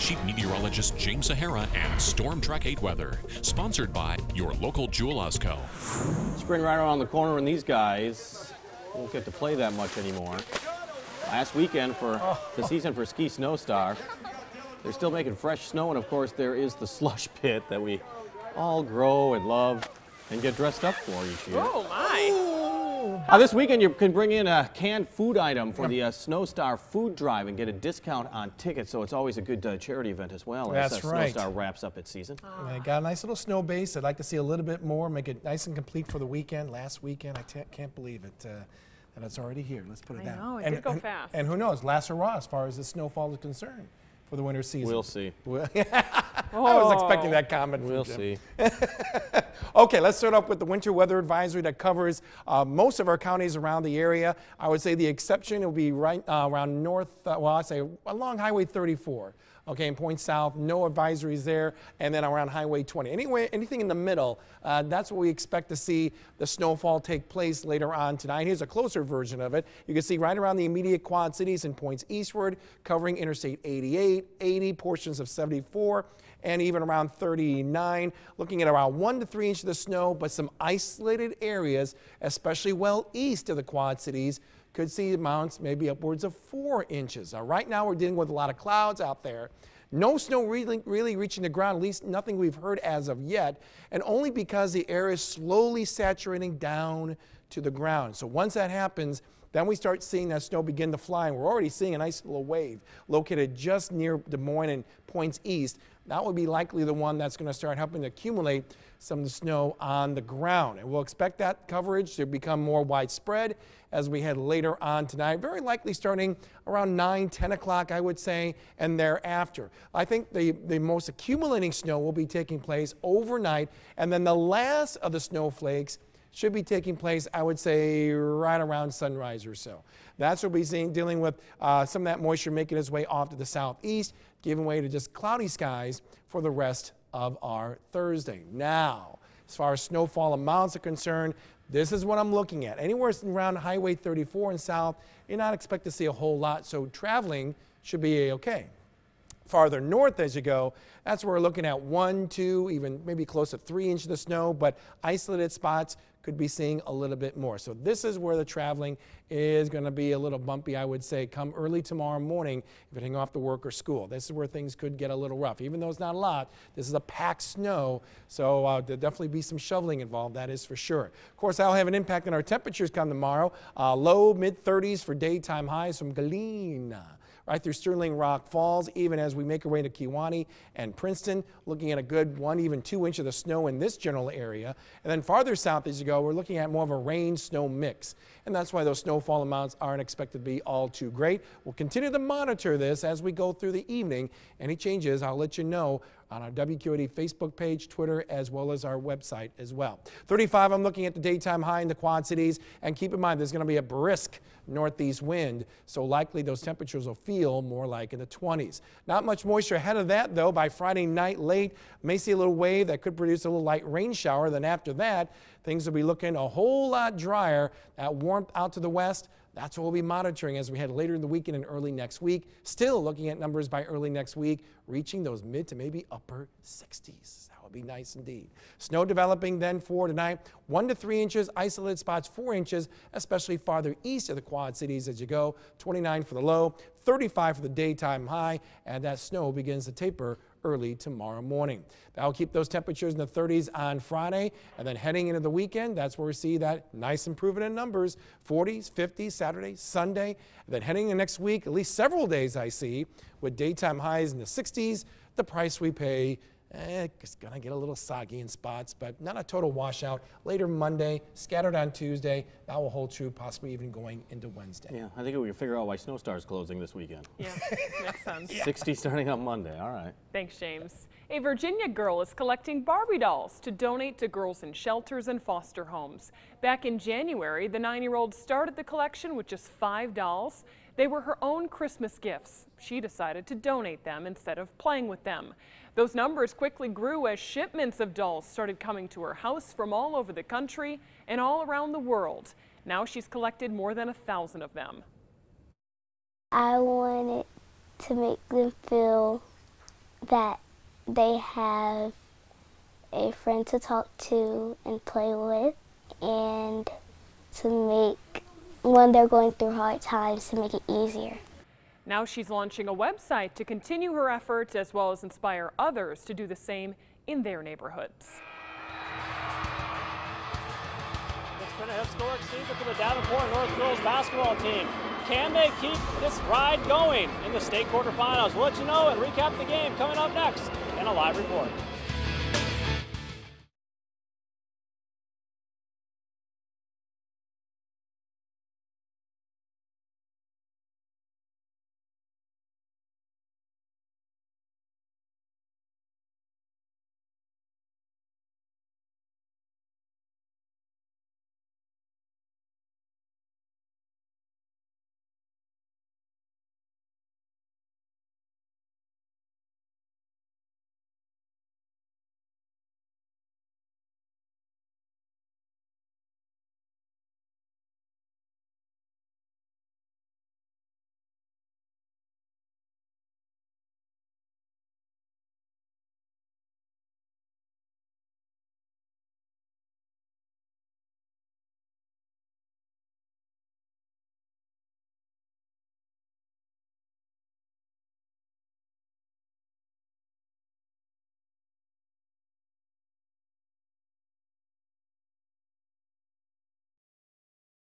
Chief Meteorologist James Sahara and Storm Track 8 Weather. Sponsored by your local Jewel Osco. Spring right around the corner, and these guys won't get to play that much anymore. Last weekend for the season for Ski Snowstar. They're still making fresh snow, and of course there is the slush pit that we all grow and love and get dressed up for each year. Oh my! This weekend you can bring in a canned food item for the Snowstar food drive and get a discount on tickets, so it's always a good charity event as well. That's as right. Snowstar wraps up its season. They got a nice little snow base. I'd like to see a little bit more, make it nice and complete for the weekend. Last weekend, I can't believe it. And it's already here. Let's put it down. I know, it did go fast. And who knows, last hurrah as far as the snowfall is concerned for the winter season. We'll see. I was expecting that comment from We'll Jim. see. Okay, let's start off with the winter weather advisory that covers most of our counties around the area. I would say the exception will be right around north, I'd say along Highway 34. Okay, and point south, no advisories there, and then around Highway 20. Anyway, anything in the middle, that's what we expect to see the snowfall take place later on tonight. Here's a closer version of it. You can see right around the immediate Quad Cities and points eastward, covering Interstate 88, 80, portions of 74, and even around 39, looking at around 1 to 3 inches of snow, but some isolated areas, especially well east of the Quad Cities, could see amounts maybe upwards of 4 inches. Right now we're dealing with a lot of clouds out there. No snow really reaching the ground, at least nothing we've heard as of yet, and only because the air is slowly saturating down to the ground. So once that happens, then we start seeing that snow begin to fly, and we're already seeing a nice little wave located just near Des Moines and points east. That will be likely the one that's going to start helping to accumulate some of the snow on the ground. And we'll expect that coverage to become more widespread as we head later on tonight, very likely starting around 9, 10 o'clock, I would say, and thereafter. I think the most accumulating snow will be taking place overnight, and then the last of the snowflakes should be taking place, I would say, right around sunrise or so. That's what we'll be dealing with some of that moisture making its way off to the southeast, giving way to just cloudy skies for the rest of our Thursday. Now, as far as snowfall amounts are concerned, this is what I'm looking at. Anywhere around Highway 34 and south, you're not expect to see a whole lot, so traveling should be okay. Farther north as you go, that's where we're looking at 1, 2, even maybe close to 3 inches of snow, but isolated spots could be seeing a little bit more. So this is where the traveling is going to be a little bumpy, I would say, come early tomorrow morning if you're heading off to work or school. This is where things could get a little rough. Even though it's not a lot, this is a packed snow, so there'll definitely be some shoveling involved, that is for sure. Of course, that'll have an impact on our temperatures come tomorrow. Low, mid-30s for daytime highs from Galena right through Sterling Rock Falls, even as we make our way to Kewaunee and Princeton, looking at a good 1, even 2 inches of snow in this general area. And then farther south as you go, we're looking at more of a rain-snow mix. And that's why those snowfall amounts aren't expected to be all too great. We'll continue to monitor this as we go through the evening. Any changes, I'll let you know on our WQAD Facebook page, Twitter, as well as our website as well. 35, I'm looking at the daytime high in the Quad Cities. And keep in mind, there's going to be a brisk northeast wind, so likely those temperatures will feel more like in the 20s. Not much moisture ahead of that, though. By Friday night late, may see a little wave that could produce a little light rain shower. Then after that, things will be looking a whole lot drier. That warmth out to the west, that's what we'll be monitoring as we head later in the weekend and early next week. Still looking at numbers by early next week, reaching those mid to maybe upper 60s. That would be nice indeed. Snow developing then for tonight, 1 to 3 inches, isolated spots 4 inches, especially farther east of the Quad Cities as you go. 29 for the low, 35 for the daytime high, and that snow begins to taper early tomorrow morning. That'll keep those temperatures in the 30s on Friday, and then heading into the weekend, that's where we see that nice improvement in numbers, 40s, 50s, Saturday, Sunday, and then heading into next week, at least several days I see, with daytime highs in the 60s, the price we pay, it's going to get a little soggy in spots, but not a total washout. Later Monday, scattered on Tuesday, that will hold true, possibly even going into Wednesday. Yeah, I think we can figure out why Snowstar is closing this weekend. Yeah, makes sense. 60 starting on Monday, all right. Thanks, James. A Virginia girl is collecting Barbie dolls to donate to girls in shelters and foster homes. Back in January, the 9-year-old started the collection with just 5 dolls. They were her own Christmas gifts. She decided to donate them instead of playing with them. Those numbers quickly grew as shipments of dolls started coming to her house from all over the country and all around the world. Now she's collected more than 1,000 of them. I wanted to make them feel that they have a friend to talk to and play with, and to make, when they're going through hard times, to make it easier. Now she's launching a website to continue her efforts as well as inspire others to do the same in their neighborhoods. It's been a historic season for the Davenport North girls basketball team. Can they keep this ride going in the state quarterfinals? We'll let you know and recap the game coming up next in a live report.